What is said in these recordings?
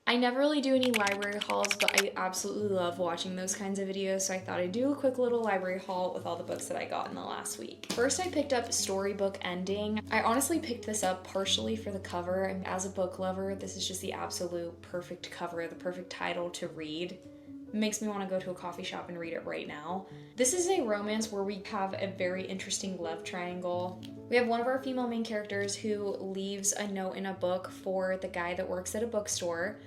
I never really do any library hauls, but I absolutely love watching those kinds of videos, so I thought I'd do a quick little library haul with all the books that I got in the last week. First, I picked up Storybook Ending. I honestly picked this up partially for the cover, and as a book lover, this is just the absolute perfect cover, the perfect title to read. It makes me want to go to a coffee shop and read it right now. This is a romance where we have a very interesting love triangle. We have one of our female main characters who leaves a note in a book for the guy that works at a bookstore,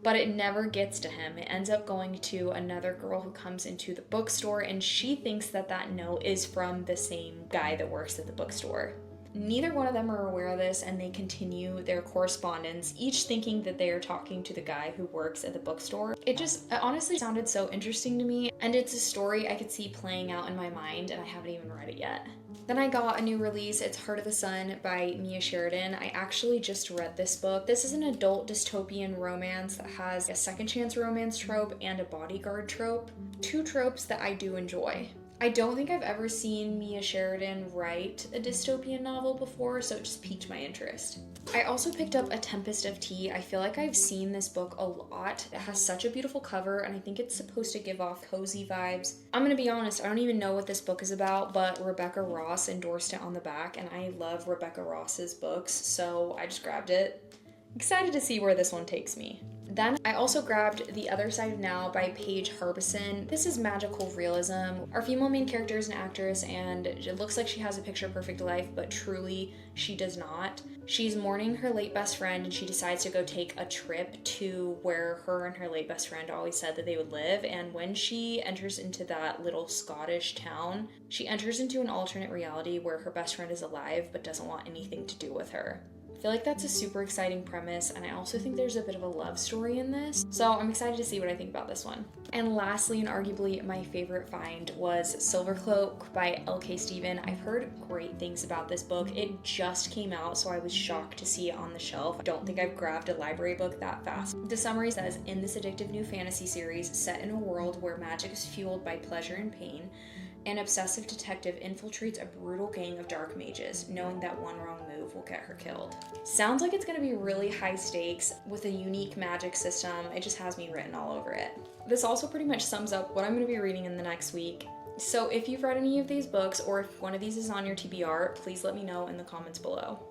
but it never gets to him. It ends up going to another girl who comes into the bookstore, and she thinks that that note is from the same guy that works at the bookstore. Neither one of them are aware of this, and they continue their correspondence, each thinking that they are talking to the guy who works at the bookstore. It honestly sounded so interesting to me, and it's a story I could see playing out in my mind, and I haven't even read it yet. Then I got a new release. It's Heart of the Sun by Mia Sheridan. I actually just read this book. This is an adult dystopian romance that has a second chance romance trope and a bodyguard trope. Two tropes that I do enjoy. I don't think I've ever seen Mia Sheridan write a dystopian novel before, so it just piqued my interest. I also picked up A Tempest of Tea. I feel like I've seen this book a lot. It has such a beautiful cover, and I think it's supposed to give off cozy vibes. I'm gonna be honest, I don't even know what this book is about, but Rebecca Ross endorsed it on the back, and I love Rebecca Ross's books, so I just grabbed it. Excited to see where this one takes me. Then I also grabbed The Other Side of Now by Paige Harbison. This is magical realism. Our female main character is an actress, and it looks like she has a picture-perfect life, but truly she does not. She's mourning her late best friend, and she decides to go take a trip to where her and her late best friend always said that they would live. And when she enters into that little Scottish town, she enters into an alternate reality where her best friend is alive but doesn't want anything to do with her. I feel like that's a super exciting premise, and I also think there's a bit of a love story in this, so I'm excited to see what I think about this one. And lastly, and arguably my favorite find, was Silvercloak by L.K. Stephen. I've heard great things about this book. It just came out, so I was shocked to see it on the shelf. I don't think I've grabbed a library book that fast. The summary says, in this addictive new fantasy series set in a world where magic is fueled by pleasure and pain, an obsessive detective infiltrates a brutal gang of dark mages, knowing that one wrong move will get her killed. Sounds like it's going to be really high stakes with a unique magic system. It just has me written all over it. This also pretty much sums up what I'm going to be reading in the next week. So if you've read any of these books, or if one of these is on your TBR, please let me know in the comments below.